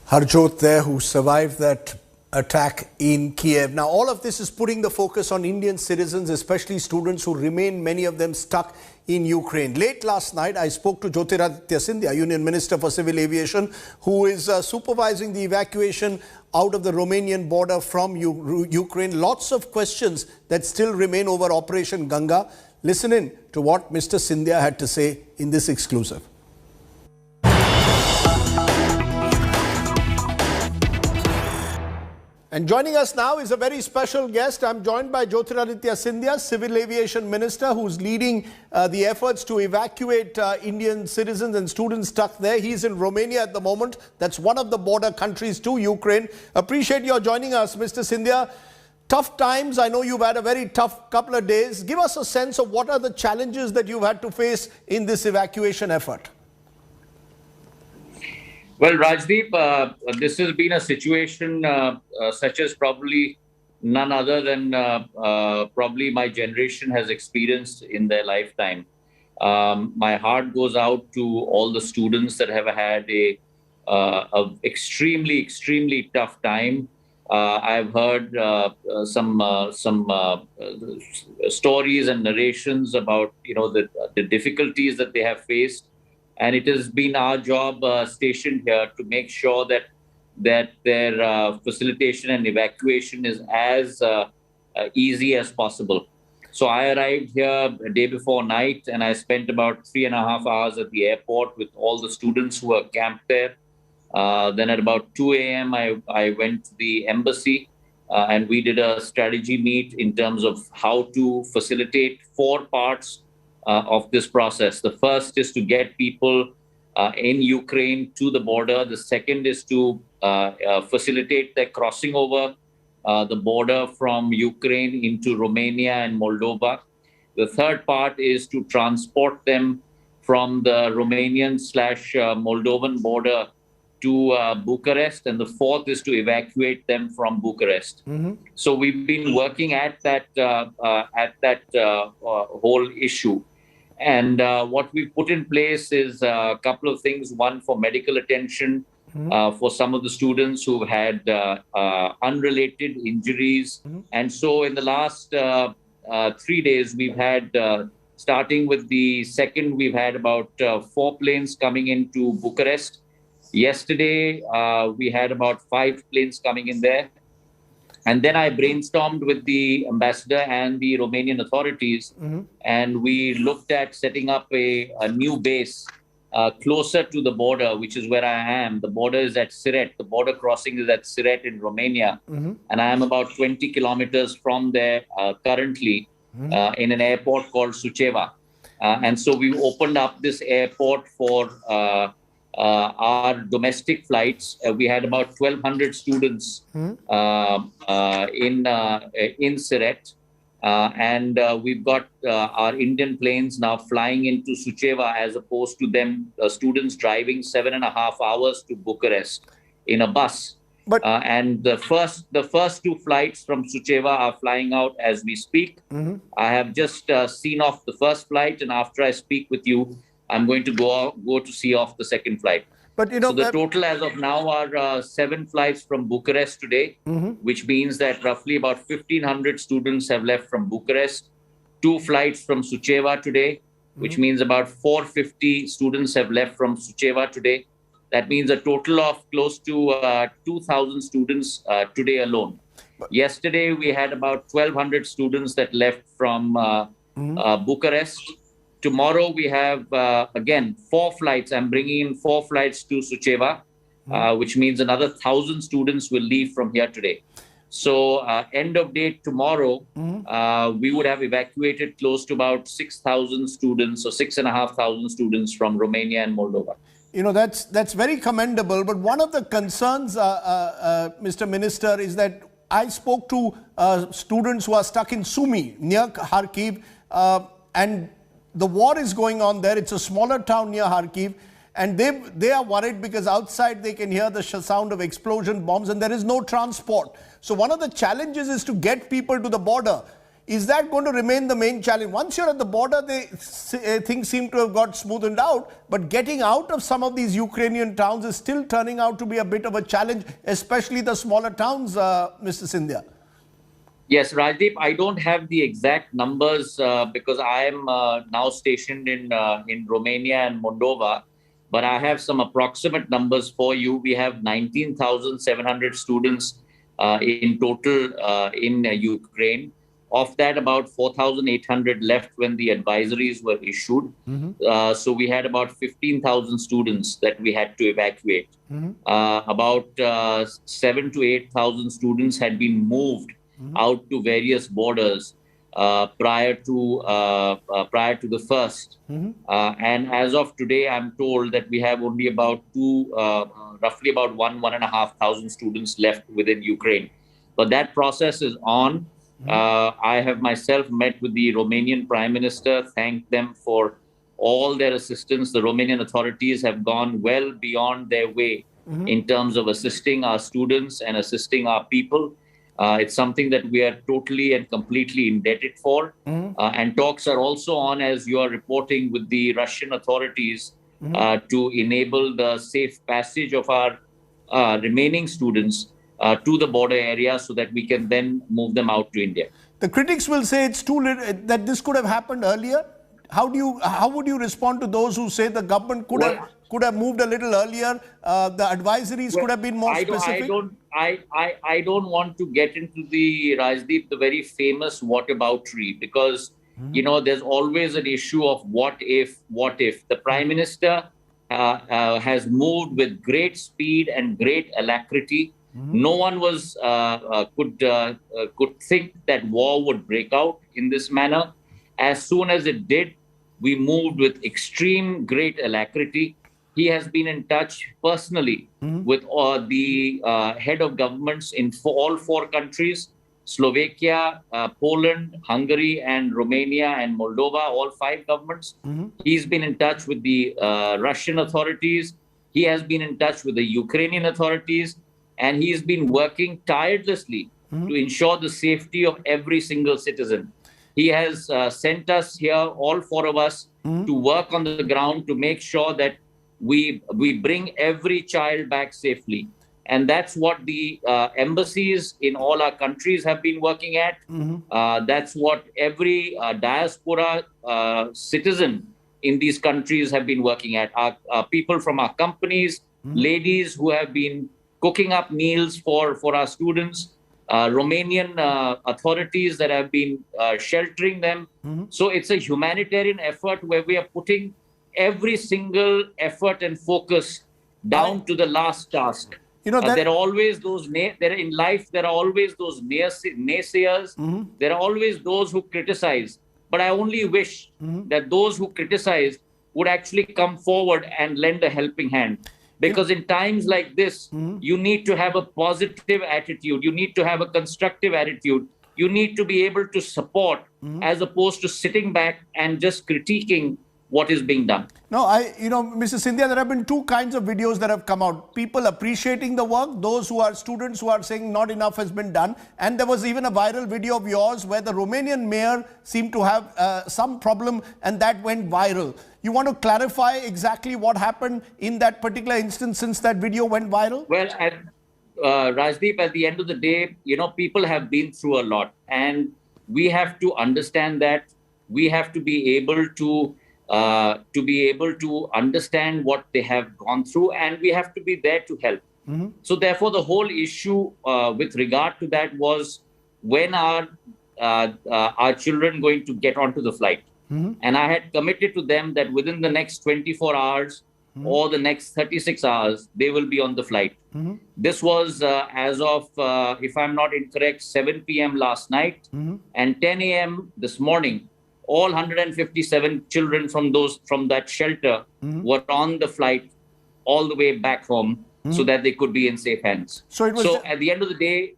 Harjot there, who survived that attack in Kiev. Now, all of this is putting the focus on Indian citizens, especially students who remain, many of them stuck in Ukraine. Late last night, I spoke to Jyotiraditya Scindia, Union Minister for Civil Aviation, who is supervising the evacuation out of the Romanian border from Ukraine. Lots of questions that still remain over Operation Ganga. Listen in to what Mr. Scindia had to say in this exclusive. And joining us now is a very special guest. I'm joined by Jyotiraditya Scindia, Civil Aviation Minister, who's leading the efforts to evacuate Indian citizens and students stuck there. He's in Romania at the moment. That's one of the border countries to Ukraine. Appreciate your joining us, Mr. Scindia. Tough times. I know you've had a very tough couple of days. Give us a sense of what are the challenges that you've had to face in this evacuation effort. Well, Rajdeep, this has been a situation such as probably none other than probably my generation has experienced in their lifetime. My heart goes out to all the students that have had a extremely tough time. I've heard some stories and narrations about the difficulties that they have faced. And it has been our job stationed here to make sure that their facilitation and evacuation is as easy as possible. So I arrived here a day before night, and I spent about 3.5 hours at the airport with all the students who were camped there. Then at about 2 a.m., I went to the embassy, and we did a strategy meet in terms of how to facilitate 4 parts of this process. The first is to get people in Ukraine to the border. The second is to facilitate their crossing over the border from Ukraine into Romania and Moldova. The third part is to transport them from the Romanian/Moldovan border to Bucharest, and the fourth is to evacuate them from Bucharest. So we've been working at that whole issue. And what we put in place is a couple of things. One, for medical attention for some of the students who've had unrelated injuries. And so in the last 3 days, we've had, starting with the second, we've had about 4 planes coming into Bucharest. Yesterday, we had about 5 planes coming in there. And then I brainstormed with the ambassador and the Romanian authorities, and we looked at setting up a new base closer to the border, which is where I am. The border is at Siret. The border crossing is at Siret in Romania. And I am about 20 kilometers from there currently in an airport called Suceava. And so we opened up this airport for our domestic flights. We had about 1,200 students in Siret, and we've got our Indian planes now flying into Suceava, as opposed to them students driving 7.5 hours to Bucharest in a bus. But and the first 2 flights from Suceava are flying out as we speak. I have just seen off the first flight, and after I speak with you, I'm going to go to see off the second flight. But so the total as of now are 7 flights from Bucharest today, which means that roughly about 1,500 students have left from Bucharest. 2 flights from Suceava today, which means about 450 students have left from Suceava today. That means a total of close to 2,000 students today alone. Yesterday, we had about 1,200 students that left from Bucharest. Tomorrow we have, again, 4 flights. I'm bringing in 4 flights to Suceava, which means another 1,000 students will leave from here today. So end of day tomorrow, we would have evacuated close to about 6,000 students, or 6,500 students from Romania and Moldova. That's very commendable. But one of the concerns, Mr. Minister, is that I spoke to students who are stuck in Sumy, near Kharkiv, and the war is going on there. It's a smaller town near Kharkiv, and they are worried because outside they can hear the sound of explosion bombs, and there is no transport. So one of the challenges is to get people to the border. Is that going to remain the main challenge? Once you're at the border, things seem to have got smoothened out, but getting out of some of these Ukrainian towns is still turning out to be a bit of a challenge, especially the smaller towns, Mr. Scindia. Yes, Rajdeep, I don't have the exact numbers because I am now stationed in Romania and Moldova, but I have some approximate numbers for you. We have 19,700 students in total in Ukraine. Of that, about 4,800 left when the advisories were issued. So we had about 15,000 students that we had to evacuate. About 7,000 to 8,000 students had been moved out to various borders prior to the first. And as of today, I'm told that we have only about roughly about 1,500 students left within Ukraine. But that process is on. I have myself met with the Romanian Prime Minister, thanked them for all their assistance. The Romanian authorities have gone well beyond their way in terms of assisting our students and assisting our people. It's something that we are totally and completely indebted for. And talks are also on, as you are reporting, with the Russian authorities to enable the safe passage of our remaining students to the border area so that we can then move them out to India. The critics will say it's too little, that this could have happened earlier. How would you respond to those who say the government could have moved a little earlier? The advisories could have been more specific. I don't want to get into the Rajdeep, the very famous whataboutery, because you know there's always an issue of what if. The Prime Minister has moved with great speed and great alacrity. No one could think that war would break out in this manner. As soon as it did, we moved with extreme great alacrity. He has been in touch personally with the head of governments in all four countries, Slovakia, Poland, Hungary, and Romania, and Moldova, all five governments. He's been in touch with the Russian authorities. He has been in touch with the Ukrainian authorities. And he's been working tirelessly to ensure the safety of every single citizen. He has sent us here, all four of us, to work on the ground to make sure that we bring every child back safely. And that's what the embassies in all our countries have been working at. That's what every diaspora citizen in these countries have been working at. Our people from our companies, ladies who have been cooking up meals for our students, Romanian authorities that have been sheltering them. So it's a humanitarian effort where we are putting every single effort and focus down to the last task. You know, there are always those in life. There are always those naysayers. There are always those who criticize. But I only wish that those who criticize would actually come forward and lend a helping hand. Because in times like this, you need to have a positive attitude. You need to have a constructive attitude. You need to be able to support as opposed to sitting back and just critiquing what is being done. No, Mr. Scindia, there have been two kinds of videos that have come out. People appreciating the work, those who are students who are saying not enough has been done. And there was even a viral video of yours where the Romanian mayor seemed to have some problem and that went viral. You want to clarify exactly what happened in that particular instance since that video went viral? Well, Rajdeep, at the end of the day, you know, people have been through a lot and we have to understand that. We have to be able to understand what they have gone through, and we have to be there to help. So therefore, the whole issue with regard to that was when are our children going to get onto the flight? And I had committed to them that within the next 24 hours or the next 36 hours, they will be on the flight. This was as of, if I'm not incorrect, 7 p.m. last night and 10 a.m. this morning. All 157 children from that shelter were on the flight all the way back home so that they could be in safe hands. So at the end of the day,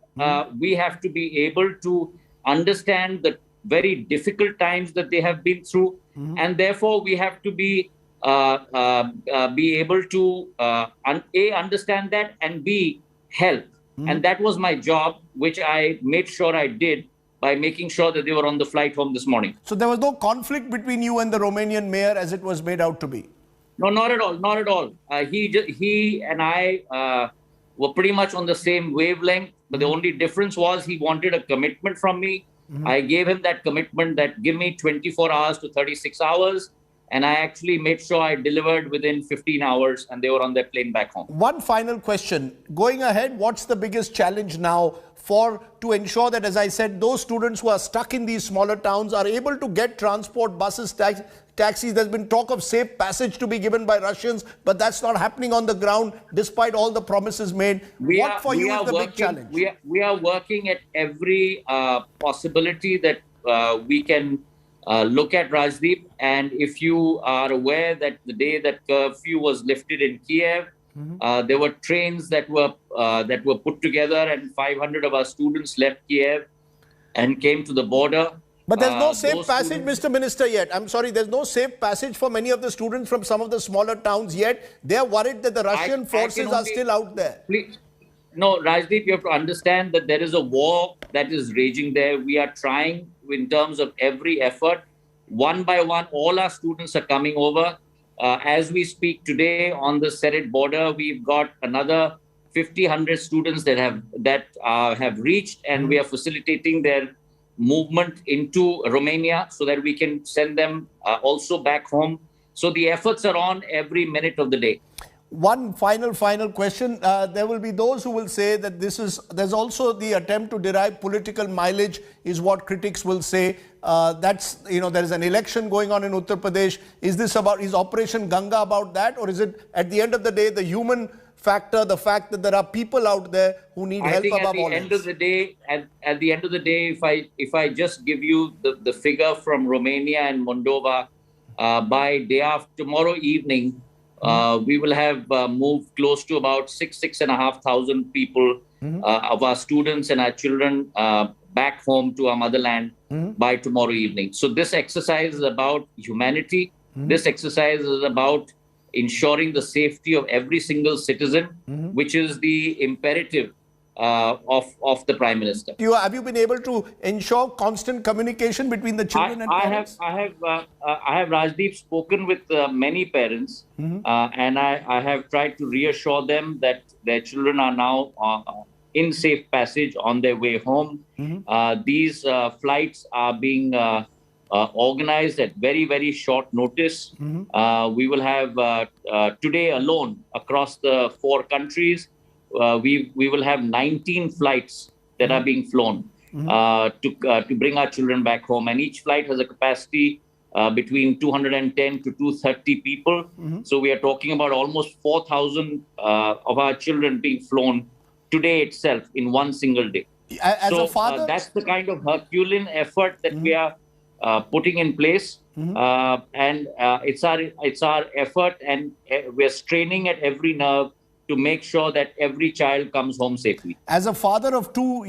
we have to be able to understand the very difficult times that they have been through. And therefore, we have to be able to A, understand that, and B, help. And that was my job, which I made sure I did by making sure that they were on the flight home this morning. So there was no conflict between you and the Romanian mayor as it was made out to be? No, not at all. Not at all. He and I were pretty much on the same wavelength. But the only difference was he wanted a commitment from me. I gave him that commitment that give me 24 hours to 36 hours. And I actually made sure I delivered within 15 hours and they were on their plane back home. One final question. Going ahead, what's the biggest challenge now to ensure that, as I said, those students who are stuck in these smaller towns are able to get transport, buses, taxis? There's been talk of safe passage to be given by Russians, but that's not happening on the ground despite all the promises made. What for you is the big challenge? We are working at every possibility that we can look at, Rajdeep. And if you are aware that the day that curfew was lifted in Kiev, there were trains that were put together, and 500 of our students left Kiev and came to the border. But there's no safe passage, Mr. Minister, yet. I'm sorry, there's no safe passage for many of the students from some of the smaller towns yet. They're worried that the Russian forces are still out there. Please. No, Rajdeep, you have to understand that there is a war that is raging there. We are trying in terms of every effort. One by one, all our students are coming over. As we speak today on the Serret border, we've got another 100 students that have reached, and we are facilitating their movement into Romania so that we can send them also back home. So the efforts are on every minute of the day. One final question. There will be those who will say that there's also the attempt to derive political mileage, is what critics will say. There is an election going on in Uttar Pradesh. Is Operation Ganga about that? Or is it, at the end of the day, the human factor, the fact that there are people out there who need help above all else? At the end of the day, if I just give you the figure from Romania and Moldova, by day after tomorrow evening, we will have moved close to about 6,500 people of our students and our children back home to our motherland by tomorrow evening. So this exercise is about humanity. This exercise is about ensuring the safety of every single citizen, which is the imperative of the Prime Minister. Have you been able to ensure constant communication between the children and parents? I have Rajdeep spoken with many parents, and I have tried to reassure them that their children are now in safe passage on their way home. These flights are being organized at very, very short notice. We will have today alone across the 4 countries. We will have 19 flights that are being flown to bring our children back home, and each flight has a capacity between 210 to 230 people. So we are talking about almost 4,000 of our children being flown today itself in one single day. As a father, that's the kind of Herculean effort that we are putting in place, and it's our effort, and we're straining at every nerve to make sure that every child comes home safely. As a father of two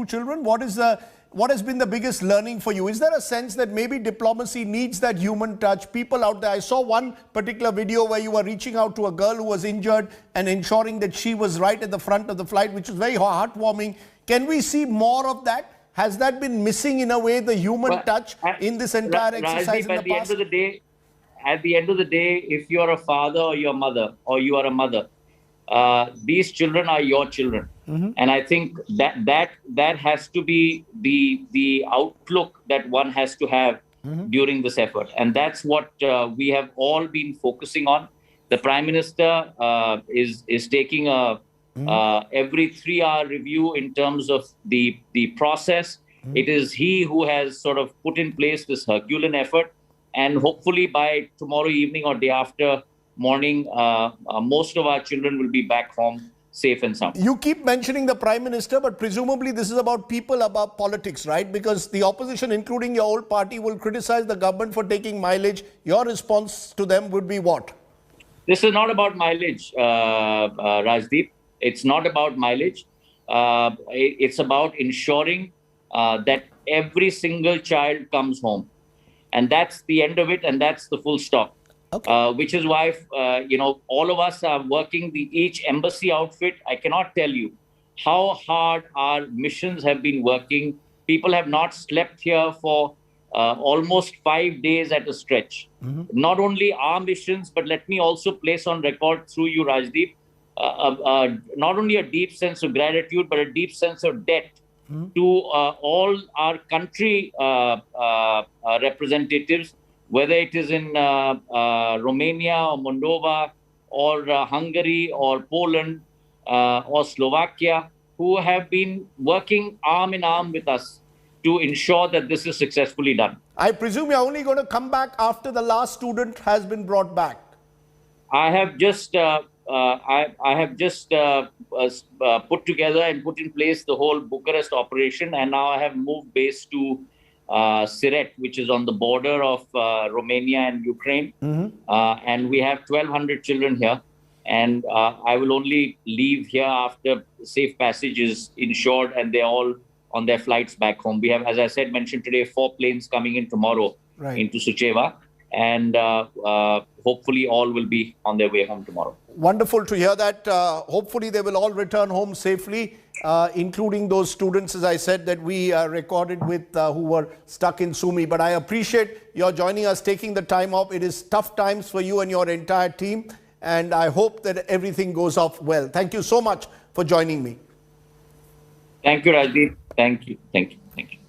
children, what has been the biggest learning for you? Is there a sense that maybe diplomacy needs that human touch? People out there, I saw one particular video where you were reaching out to a girl who was injured and ensuring that she was right at the front of the flight, which was very heartwarming. Can we see more of that? Has that been missing in a way, the human touch in this entire exercise in the past? At the end of the day, if you're a father or your mother, or you are a mother, these children are your children. And I think that has to be the outlook that one has to have during this effort. And that's what we have all been focusing on. The Prime Minister is taking a every 3-hour review in terms of the process. It is he who has sort of put in place this Herculean effort. And hopefully by tomorrow evening or day after morning, most of our children will be back home safe and sound. You keep mentioning the Prime Minister, but presumably this is about people, about politics, right? Because the opposition, including your old party, will criticize the government for taking mileage. Your response to them would be what? This is not about mileage, Rajdeep. It's not about mileage. It's about ensuring that every single child comes home. And that's the end of it, and that's the full stop. Okay. Which is why, all of us are working each embassy outfit. I cannot tell you how hard our missions have been working people have not slept here for almost 5 days at a stretch. Not only our missions, but let me also place on record through you, Rajdeep, not only a deep sense of gratitude, but a deep sense of debt to all our country representatives, whether it is in Romania or Moldova or Hungary or Poland or Slovakia, who have been working arm in arm with us to ensure that this is successfully done. I presume you're only going to come back after the last student has been brought back. I have just put together and put in place the whole Bucharest operation, and now I have moved base to Siret, which is on the border of Romania and Ukraine, and we have 1,200 children here. And I will only leave here after safe passage is ensured and they're all on their flights back home. We have, as I said, mentioned today, 4 planes coming in tomorrow into Suceava. And hopefully all will be on their way home tomorrow. Wonderful to hear that. Hopefully they will all return home safely, including those students, as I said, that we recorded with who were stuck in Sumy. But I appreciate your joining us, taking the time off. It is tough times for you and your entire team. And I hope that everything goes off well. Thank you so much for joining me. Thank you, Rajdeep. Thank you. Thank you. Thank you.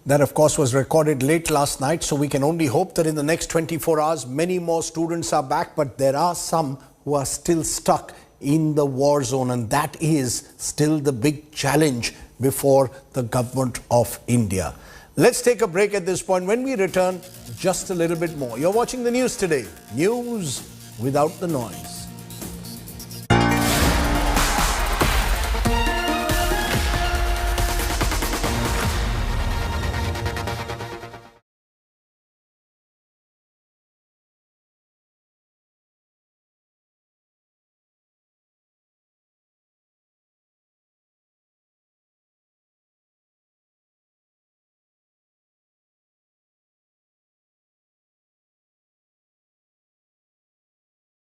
That, of course, was recorded late last night, so we can only hope that in the next 24 hours, many more students are back. But there are some who are still stuck in the war zone, and that is still the big challenge before the government of India. Let's take a break at this point. When we return, just a little bit more. You're watching the news today. News without the noise.